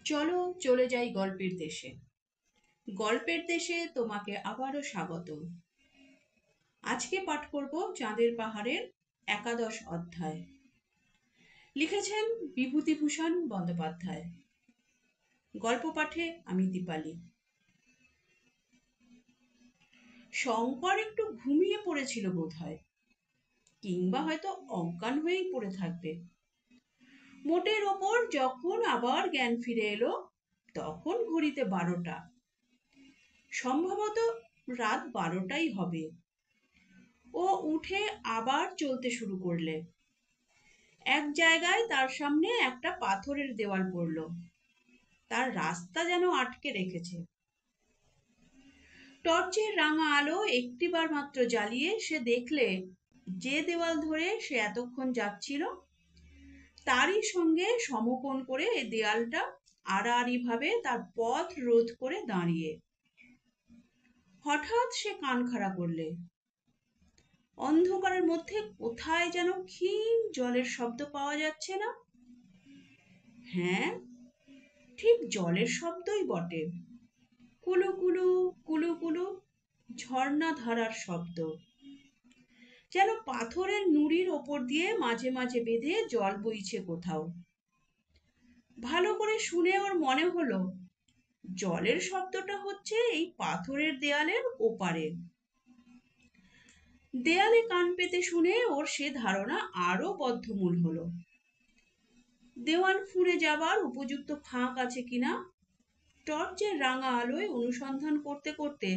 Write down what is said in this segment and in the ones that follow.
চলো চলে যাই গল্পের দেশে। গল্পের দেশে তোমাকে আবারও স্বাগত। আজকে পাঠ করব চাঁদের পাহাড়ের একাদশ অধ্যায়। লিখেছেন বিভূতিভূষণ বন্দ্যোপাধ্যায়। গল্প পাঠে আমি দীপালি। শঙ্কর একটু ঘুমিয়ে পড়েছিল বোধহয়, কিংবা হয়তো অজ্ঞান হয়েই পড়ে থাকবে। মোটের ওপর যখন আবার জ্ঞান ফিরে এলো, তখন ঘড়িতে 12টা, সম্ভবত রাত 12টাই হবে। ও উঠে আবার চলতে শুরু করলে। এক জায়গায় তার সামনে একটা পাথরের দেওয়াল পড়ল, তার রাস্তা যেন আটকে রেখেছে। টর্চের রাঙা আলো একটিবার মাত্র জ্বালিয়ে সে দেখলে, যে দেওয়াল ধরে সে এতক্ষণ যাচ্ছিল, তারই সঙ্গে সমকোণ করে এই দেয়ালটা আড়াআড়ি ভাবে তার পথ রোধ করে দাঁড়িয়ে। হঠাৎ সে কান খাড়া করলে। অন্ধকারের মধ্যে কোথায় যেন ক্ষীণ জলের শব্দ পাওয়া যাচ্ছে না? হ্যাঁ, ঠিক জলের শব্দই বটে। কুলু কুলু কুলু কুলু, ঝর্ণা ধারার শব্দ। যেন পাথরের নুড়ির ওপর দিয়ে মাঝে মাঝে বেঁধে জল বইছে কোথাও। ভালো করে শুনে ওর মনে হলো, জলের শব্দটা হচ্ছে এই পাথরের দেয়ালের ওপারে। দেয়ালে কান পেতে শুনে ওর সে ধারণা আরো বদ্ধমূল হলো। দেওয়াল ফুঁড়ে যাবার উপযুক্ত ফাঁক আছে কিনা টর্চের রাঙা আলোয় অনুসন্ধান করতে করতে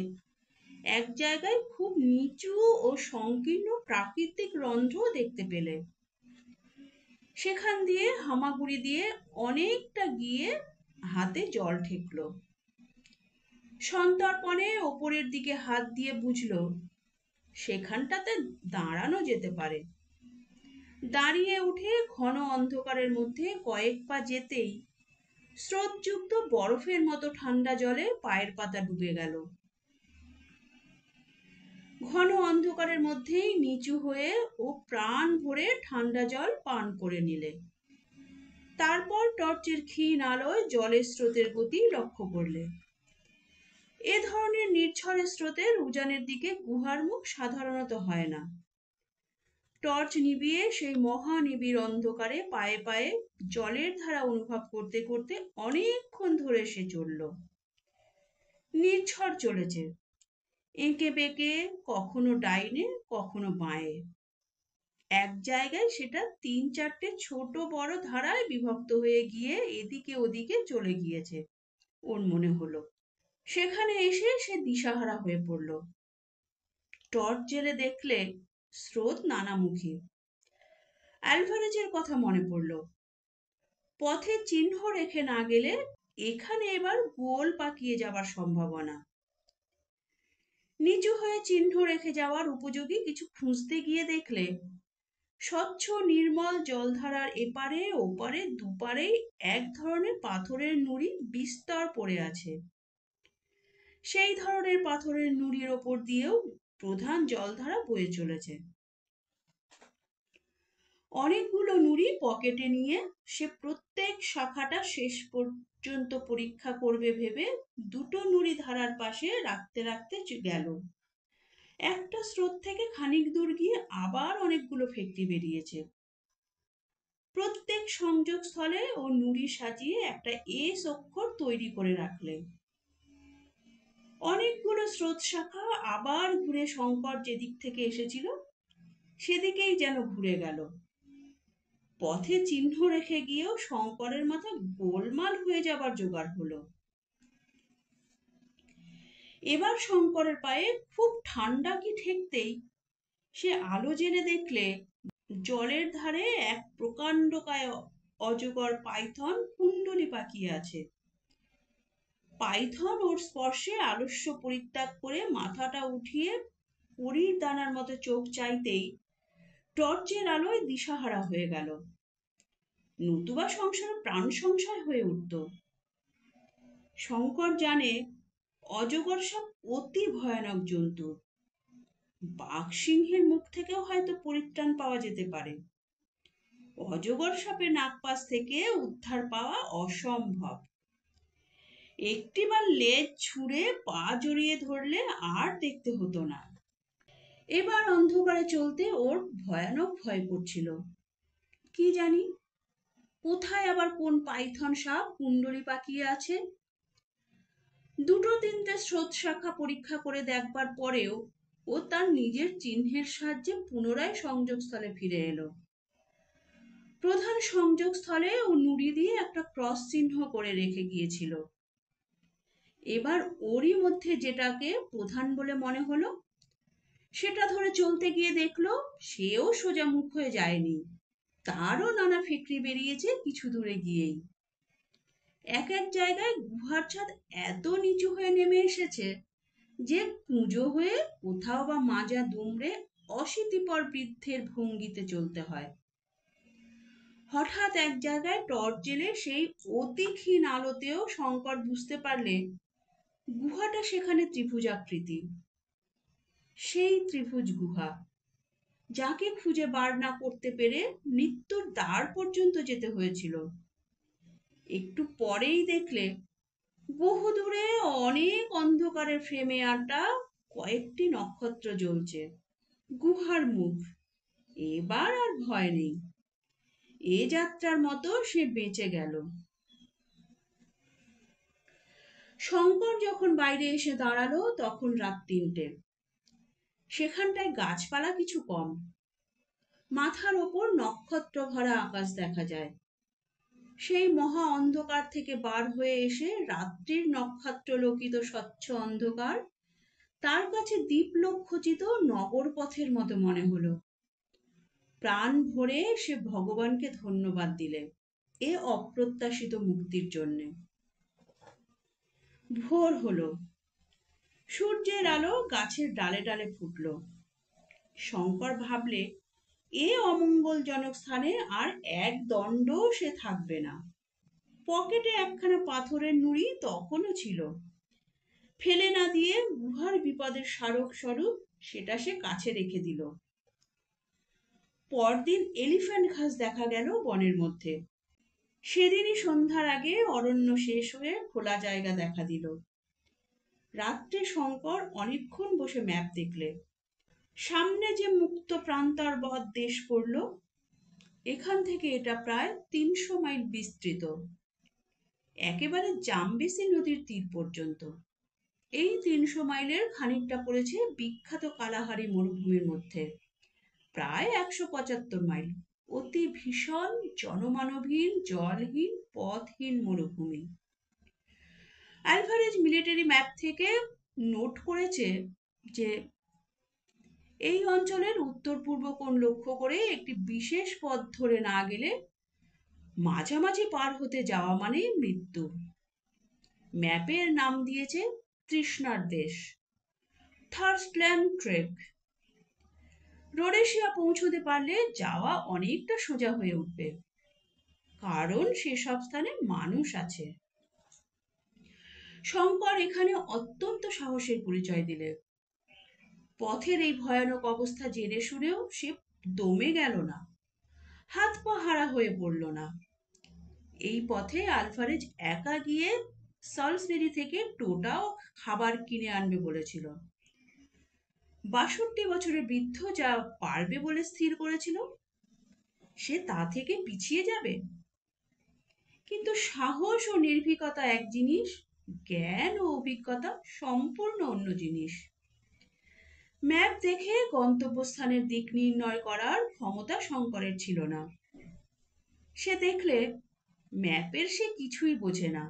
এক জায়গায় খুব নিচু ও সংকীর্ণ প্রাকৃতিক রন্ধ্র দেখতে পেলে। সেখান দিয়ে হামাগুড়ি দিয়ে অনেকটা গিয়ে হাতে জল ঠেকল। সন্তর্পণে ওপরের দিকে হাত দিয়ে বুঝলো, সেখানটাতে দাঁড়ানো যেতে পারে। দাঁড়িয়ে উঠে ঘন অন্ধকারের মধ্যে কয়েক পা যেতেই স্রোতযুক্ত বরফের মতো ঠান্ডা জলে পায়ের পাতা ডুবে গেল। ঘন অন্ধকারের মধ্যেই নিচু হয়ে ও প্রাণ ভরে ঠান্ডা জল পান করে নিলে। তারপর টর্চের ক্ষীণ আলোয় জলের স্রোতের গতি লক্ষ্য করলে। এ ধরনের নির্ঝরে স্রোতের উজানের দিকে গুহার মুখ সাধারণত হয় না। টর্চ নিভিয়ে সেই মহানিবিড় অন্ধকারে পায়ে পায়ে জলের ধারা অনুভব করতে করতে অনেকক্ষণ ধরে সে চলল। নির্ঝর চলেছে, এঁকে বেঁকে, কখনো ডাইনে কখনো বাঁয়ে। এক জায়গায় সেটা 3-4টে ছোট বড় ধারায় বিভক্ত হয়ে গিয়ে এদিকে ওদিকে চলে গিয়েছে ওর মনে হলো। সেখানে এসে সে দিশাহারা হয়ে পড়ল। টর্চ জেলে দেখলে স্রোত নানামুখী। অ্যালভারেজের কথা মনে পড়ল। পথে চিহ্ন রেখে না গেলে এখানে এবার গোল পাকিয়ে যাবার সম্ভাবনা। নিচু হয়ে চিহ্ন রেখে যাওয়ার উপযোগী কিছু খুঁজতে গিয়ে দেখলে, স্বচ্ছ নির্মল জলধারার এপারে ওপারে দুপারে এক ধরনের পাথরের নুড়ি বিস্তর পড়ে আছে। সেই ধরনের পাথরের নুড়ির ওপর দিয়েও প্রধান জলধারা বয়ে চলেছে। অনেকগুলো নুড়ি পকেটে নিয়ে সে প্রত্যেক শাখাটা শেষ পর্যন্ত পরীক্ষা করবে ভেবে দুটো নুড়ি ধারার পাশে রাখতে রাখতে গেল। একটা স্রোত থেকে খানিক দূর গিয়ে আবার অনেকগুলো ফেকটি বেরিয়েছে। প্রত্যেক সংযোগ স্থলে ও নুড়ি সাজিয়ে একটা এস অক্ষর তৈরি করে রাখলেন। অনেকগুলো স্রোত শাখা আবার ঘুরে শঙ্কর যেদিক থেকে এসেছিল সেদিকেই যেন ঘুরে গেল। পথে চিহ্ন রেখে গিয়েও শঙ্করের মাথা গোলমাল হয়ে যাবার জোগাড় হলো। এবার শঙ্করের পায়ে খুব ঠান্ডা কি ঠেকতেই সে আলো জেলে দেখলে, জলের ধারে এক প্রকাণ্ডকায় অজগর পাইথন কুণ্ডলি পাকিয়ে আছে। পাইথন ওর স্পর্শে আলস্য পরিত্যাগ করে মাথাটা উঠিয়ে পরীর দানার মতো চোখ চাইতেই টর্চের আলোয় দিশাহারা হয়ে গেল। নতুবা সংসার প্রাণ সংশয় হয়ে উঠত। শঙ্কর জানে অজগর সাপ অতি ভয়ানক জন্তু। বাঘ সিংহের মুখ থেকেও হয়তো পরিত্রাণ পাওয়া যেতে পারে, অজগর সাপের নাগপাশ থেকে উদ্ধার পাওয়া অসম্ভব। একটিবার লেজ ছুঁড়ে পা জড়িয়ে ধরলে আর দেখতে হতো না। এবার অন্ধকারে চলতে ওর ভয়ানক ভয় করছিল। কি জানি কোথায় আবার কোন পাইথন সাপ কুণ্ডলি পাকিয়ে আছে। দুটো তিনটে স্রোত শাখা পরীক্ষা করে দেখবার পরেও ও তার নিজের চিহ্নের সাহায্যে পুনরায় সংযোগস্থলে ফিরে এলো। প্রধান সংযোগস্থলে ও নুড়ি দিয়ে একটা ক্রস চিহ্ন করে রেখে গিয়েছিল। এবার ওরই মধ্যে যেটাকে প্রধান বলে মনে হলো সেটা ধরে চলতে গিয়ে দেখলো সেও সোজা মুখ হয়ে যায়নি, তারও নানা ফিকরি বেরিয়েছে কিছু দূরে গিয়েই। এক এক জায়গায় গুহার ছাদ এত নিচু হয়ে নেমে এসেছে যে কুঁজো হয়ে কোথাও বা মাজা দুমড়ে অশীতিপর বৃদ্ধের ভঙ্গিতে চলতে হয়। হঠাৎ এক জায়গায় টর্চ জেলে সেই অতি ক্ষীণ আলোতেও শঙ্কর বুঝতে পারলে গুহাটা সেখানে ত্রিভুজাকৃতি। সেই ত্রিভুজ গুহা যাকে খুঁজে বার না করতে পেরে মৃত্যুর দ্বার পর্যন্ত যেতে হয়েছিল। একটু পরেই দেখলে বহু দূরে অনেক অন্ধকারের ফ্রেমে আঁটা কয়েকটি নক্ষত্র জ্বলছে। গুহার মুখ। এবার আর ভয় নেই। এ যাত্রার মতো সে বেঁচে গেল। শঙ্কর যখন বাইরে এসে দাঁড়ালো তখন রাত 3টে। সেখানটায় গাছপালা কিছু কম। মাথার ওপর নক্ষত্র ভরা আকাশ দেখা যায়। সেই মহা অন্ধকার থেকে বার হয়ে এসে রাত্রির নক্ষত্রলোকিত স্বচ্ছ অন্ধকার তার কাছে দীপলোকখচিত নগর পথের মতো মনে হলো। প্রাণ ভরে সে ভগবানকে ধন্যবাদ দিলে এ অপ্রত্যাশিত মুক্তির জন্যে। ভোর হলো। সূর্যের আলো গাছের ডালে ডালে ফুটলো। শঙ্কর ভাবলে এ অমঙ্গলজনক স্থানে আর এক দণ্ডও সে থাকবে না। পকেটে একখানা পাথরের নুড়ি তখনও ছিল। ফেলে না দিয়ে গুহার বিপদের স্মারক স্বরূপ সেটা সে কাছে রেখে দিল। পরদিন এলিফ্যান্ট ঘাস দেখা গেল বনের মধ্যে। সেদিনই সন্ধ্যার আগে অরণ্য শেষ হয়ে খোলা জায়গা দেখা দিল। রাত্রে শঙ্কর অনেকক্ষণ বসে ম্যাপ দেখলে। সামনে যে মুক্ত প্রান্তরবৎ দেশ পড়ল, এখান থেকে এটা প্রায় 300 মাইল বিস্তৃত, একেবারে জাম্বেসি নদীর তীর পর্যন্ত। এই 300 মাইলের খানিকটা পড়েছে বিখ্যাত কালাহারি মরুভূমির মধ্যে, প্রায় 175 মাইল, অতি ভীষণ জনমানবহীন জলহীন পথহীন মরুভূমি। অ্যালভারেজ মিলিটারি ম্যাপ থেকে নোট করেছে যে এই অঞ্চলের উত্তর পূর্ব কোণ লক্ষ্য করে একটি বিশেষ পথ ধরে না গেলে মাঝামাঝি পার হতে যাওয়া মানে মৃত্যু। ম্যাপের নাম দিয়েছে তৃষ্ণার দেশ, থার্স্টল্যান্ড ট্রেক। রোডেশিয়া পৌঁছতে পারলে যাওয়া অনেকটা সোজা হয়ে উঠবে, কারণ সেসব স্থানে মানুষ আছে। শঙ্কর এখানে অত্যন্ত সাহসের পরিচয় দিলে। পথের এই ভয়ানক অবস্থা জেনে শুনেও সে দমে গেল না, হাত পা হারা হয়ে পড়ল না। এই পথে আলভারেজ একা গিয়ে সলসবেরি থেকে টোটা ও খাবার কিনে আনবে বলেছিল। 62 বছরের বৃদ্ধ যা পারবে বলে স্থির করেছিল, সে তা থেকে পিছিয়ে যাবে? কিন্তু সাহস ও নির্ভীকতা এক জিনিস, জ্ঞান ও অভিজ্ঞতা সম্পূর্ণ অন্য জিনিস। ম্যাপ দেখে গন্তব্যস্থানের দিক নির্ণয় করার ক্ষমতা শঙ্করের ছিল না। সে দেখলে ম্যাপের সে কিছুই বোঝে না।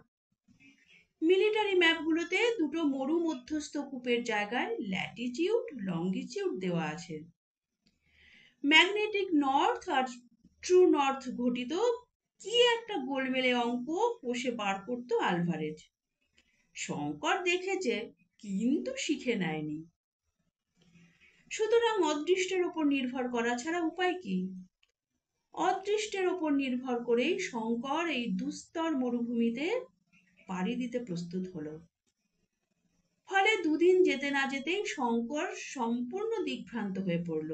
মিলিটারি ম্যাপগুলোতে দুটো মরু মধ্যস্থ কূপের জায়গায় ল্যাটিটিউড লঙ্গিটিউড দেওয়া আছে। ম্যাগনেটিক নর্থ আর ট্রু নর্থ ঘটিত কি একটা গোলমেলে অঙ্ক কষে বার করতো আলভারেজ। শঙ্কর দেখেছে কিন্তু শিখে নেয়নি। সুতরাং অদৃষ্টের ওপর নির্ভর করা ছাড়া উপায় কি? অদৃষ্টের ওপর নির্ভর করেই শঙ্কর এই দুস্তর মরুভূমিতে পাড়ি দিতে প্রস্তুত হলো। ফলে দুদিন যেতে না যেতেই শঙ্কর সম্পূর্ণ দিকভ্রান্ত হয়ে পড়ল।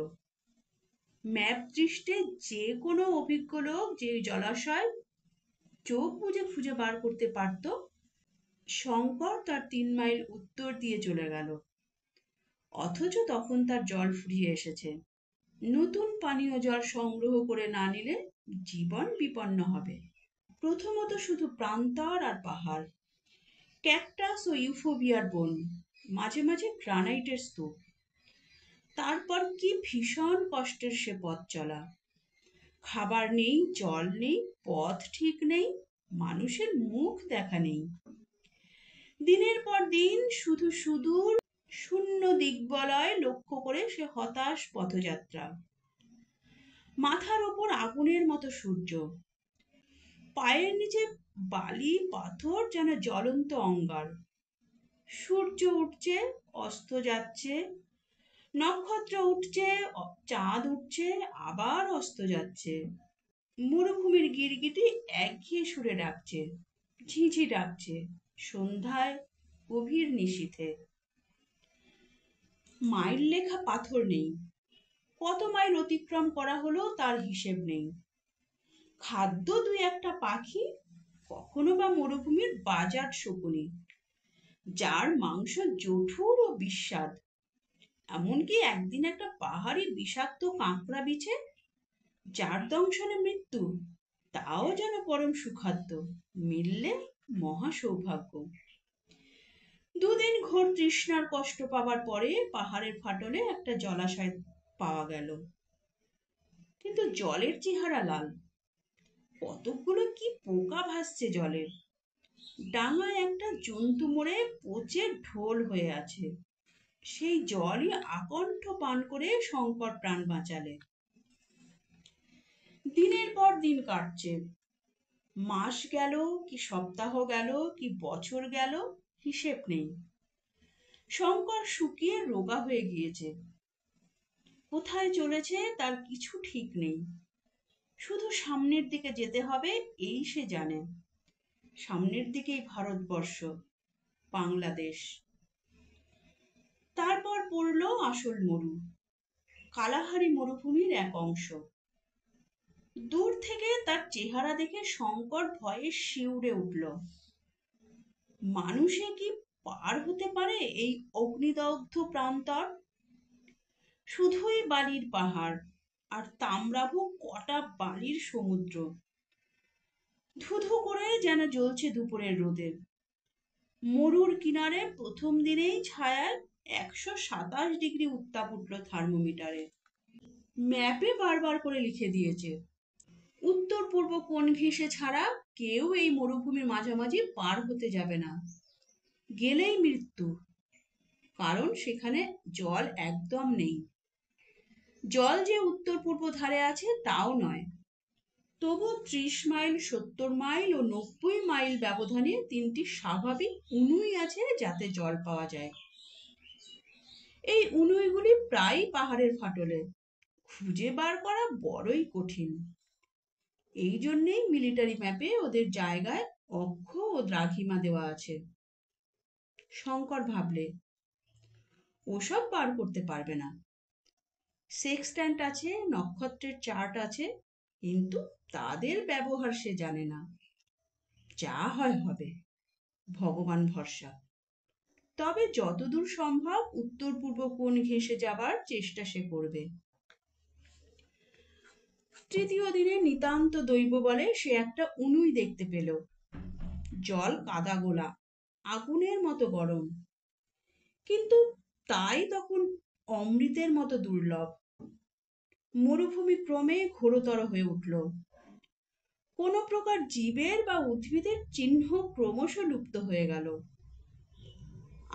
ম্যাপ দৃষ্টে যে কোনো অভিজ্ঞ লোক যে জলাশয় চোখ বুজে খুঁজে বার করতে পারত, শঙ্কর তার 3 মাইল উত্তর দিয়ে চলে গেল, অথচ তখন তার জল ফুরিয়ে এসেছে। নতুন পানীয় জল সংগ্রহ করে না নিলে জীবন বিপন্ন হবে। প্রথমত শুধু প্রান্তর আর পাহাড়, ক্যাকটাস ও ইউফোবিয়ার বন, মাঝে মাঝে গ্রানাইটের স্তূপ। তারপর কি ভীষণ কষ্টের সে পথ চলা। খাবার নেই, জল নেই, পথ ঠিক নেই, মানুষের মুখ দেখা নেই। দিনের পর দিন শুধু সুদূর শূন্য দিগ্বলয় লক্ষ্য করে সে হতাশ পথযাত্রা। মাথার ওপর আগুনের মতো সূর্য, পায়ের নিচে বালি পাথর যেন জ্বলন্ত অঙ্গার। সূর্য উঠছে, অস্ত যাচ্ছে, নক্ষত্র উঠছে, চাঁদ উঠছে, আবার অস্ত যাচ্ছে। মরুভূমির গিরগিটি একঘেয়ে সুরে ডাকছে, ঝিঝি ডাকছে, সন্ধ্যায়, গভীর নিশীথে। মাইল লেখা পাথর নেই, কত মাইল অতিক্রম করা হলো তার হিসেব নেই। খাদ্য দুই একটা পাখি, কখনো বা মরুভূমির বাজার শকুনি, যার মাংস জঠুর ও বিস্বাদ। এমনকি একদিন একটা পাহাড়ি বিষাক্ত কাঁকড়া বিছে, যার দংশনে মৃত্যু, তাও যেন পরম সুখাদ্য, মিললে মহা সৌভাগ্য। দুদিন ঘোর তৃষ্ণার কষ্ট পাবার পরে পাহাড়ের ফাটলে একটা জলাশয় পাওয়া গেল, কিন্তু জলের চেহারা লাল। কতকগুলো কি পোকা ভাসছে জলে। ডাঙায় একটা জন্তু মরে পচে ঢোল হয়ে আছে। সেই জলই আকণ্ঠ পান করে শঙ্কর প্রাণ বাঁচালে। দিনের পর দিন কাটছে, মাস গেল কি সপ্তাহ গেল কি বছর গেল, হিসেব নেই। শঙ্কর শুকিয়ে রোগা হয়ে গিয়েছে, কোথায় চলেছে তার কিছু ঠিক নেই। শুধু সামনের দিকে যেতে হবে এই সে জানে। সামনের দিকেই ভারতবর্ষ, বাংলাদেশ। তারপর পড়ল আসল মরু, কালাহারি মরুভূমির এক অংশ। দূর থেকে তার চেহারা দেখে শঙ্কর ভয়ে শিউরে উঠল। মানুষে কি পার হতে পারে এই অগ্নিদগ্ধ প্রান্তর? শুধুই বালির পাহাড় আর তাম্রাভ কটা বালির সমুদ্র, ধুধু করে যেন জ্বলছে দুপুরের রোদে। মরুর কিনারে প্রথম দিনেই ছায়ায় 127 ডিগ্রি উত্তাপ উঠল থার্মোমিটারে। ম্যাপে বারবার করে লিখে দিয়েছে, উত্তর পূর্ব কোণ ঘেঁষে ছাড়া কেউ এই মরুভূমির মাঝামাঝি পার হতে যাবে না, গেলেই মৃত্যু। কারণ সেখানে জল একদম নেই। জল যে উত্তর পূর্ব ধারে আছে তাও নয়, তবু 30 মাইল, 70 মাইল ও 90 মাইল ব্যবধানে 3টি স্বাভাবিক উনুই আছে যাতে জল পাওয়া যায়। এই উনুইগুলি প্রায় পাহাড়ের ফাটলে, খুঁজে বার করা বড়ই কঠিন। এই জন্যেই মিলিটারি ম্যাপে ওদের জায়গায় অক্ষ ও দ্রাঘিমা দেওয়া আছে। শঙ্কর ভাবলে, ওসব পার করতে পারবে না। সেক্সট্যান্ট আছে, নক্ষত্রের চার্ট আছে, কিন্তু তাদের ব্যবহার সে জানে না। যা হয় হবে, ভগবান ভরসা। তবে যতদূর সম্ভব উত্তর পূর্ব কোণ ঘেঁষে যাবার চেষ্টা সে করবে। তৃতীয় দিনে নিতান্ত দৈব বলে সে একটা উনুই দেখতে পেল। জল কাদা গোলা, আগুনের মতো গরম, কিন্তু তাই তখন অমৃতের মতো দুর্লভ। মরুভূমি ক্রমে ঘোরতর হয়ে উঠল। কোন প্রকার জীবের বা উদ্ভিদের চিহ্ন ক্রমশ লুপ্ত হয়ে গেল।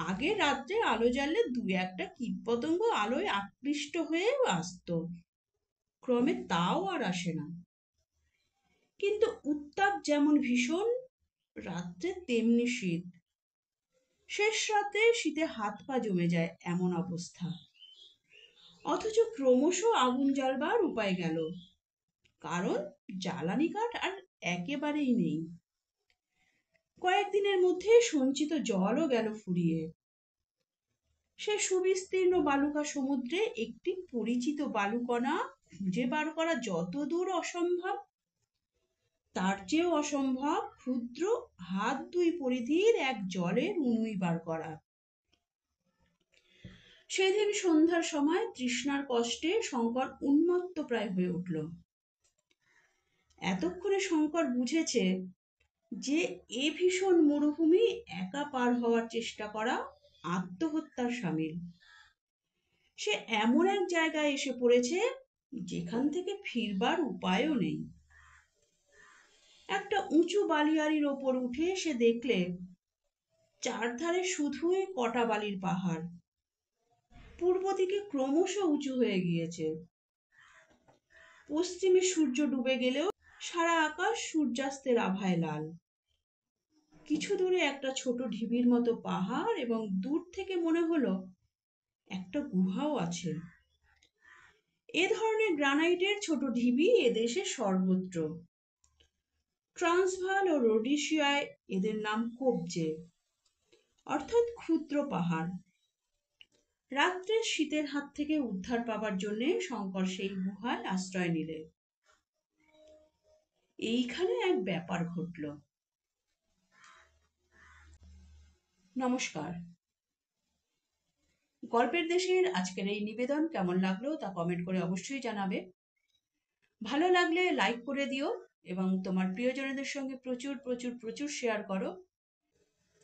আগে রাত্রে আলো জ্বাললে দু একটা কীটপতঙ্গ আলোয় আকৃষ্ট হয়ে আসত, ক্রমে তাও আর আসে না। কিন্তু উত্তাপ যেমন ভীষণ, রাত্রে তেমনি শীত। শেষ রাতে শীতে হাত পা জমে যায় এমন অবস্থা। অথচ ক্রমশ আগুন জ্বালবার উপায় গেল, কারণ জ্বালানি কাঠ আর একেবারেই নেই। কয়েকদিনের মধ্যে সঞ্চিত জলও গেল ফুরিয়ে। সে সুবিস্তীর্ণ বালুকা সমুদ্রে একটি পরিচিত বালুকণা খুঁজে বার করা যতদূর অসম্ভব, তার চেয়েও অসম্ভব ক্ষুদ্র হাত 2 পরিধির এক জলের উনুই বার করা। সেদিন সন্ধ্যার সময় তৃষ্ণার কষ্টে শঙ্কর উন্মত্ত প্রায় হয়ে উঠল। এতক্ষণে শঙ্কর বুঝেছে যে এ ভীষণ মরুভূমি একা পার হওয়ার চেষ্টা করা আত্মহত্যার শামিল। সে এমন এক জায়গায় এসে পড়েছে যেখান থেকে ফিরবার উপায়ও নেই। একটা উঁচু বালিয়াড়ির ওপর উঠে সে দেখলে চারধারে শুধুই কটা বালির পাহাড়। পূর্ব দিকে ক্রমশ উঁচু হয়ে গিয়েছে। পশ্চিমে সূর্য ডুবে গেলেও সারা আকাশ সূর্যাস্তের আভায় লাল। কিছু দূরে একটা ছোট ঢিবির মতো পাহাড় এবং দূর থেকে মনে হলো একটা গুহাও আছে। এ ধরনের গ্রানাইটের ছোট ঢিবি এদেশে সর্বত্র। ট্রান্সভাল ও রোডেশিয়ায় এদের নাম কবজে, অর্থাৎ ক্ষুদ্র পাহাড়। রাত্রে শীতের হাত থেকে উদ্ধার পাবার জন্য শঙ্কর সেই গুহায় আশ্রয় নিলে। এইখানে এক ব্যাপার ঘটল। নমস্কার। গল্পের দেশের আজকের এই নিবেদন কেমন লাগলো তা কমেন্ট করে অবশ্যই জানাবে। ভালো লাগলে লাইক করে দিও এবং তোমার প্রিয়জনদের সঙ্গে প্রচুর প্রচুর প্রচুর শেয়ার করো।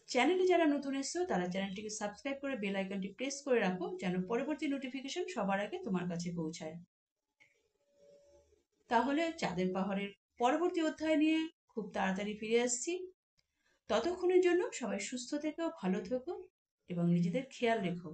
চ্যানেলে যারা নতুন এসছো তারা চ্যানেলটিকে সাবস্ক্রাইব করে বেল আইকনটি প্রেস করে রাখো যেন পরবর্তী নোটিফিকেশন সবার আগে তোমার কাছে পৌঁছায়। তাহলে চাঁদের পাহাড়ের পরবর্তী অধ্যায় নিয়ে খুব তাড়াতাড়ি ফিরে আসছি। ততক্ষণের জন্য সবাই সুস্থ থেকো, ভালো থেকো এবং নিজেদের খেয়াল রেখো।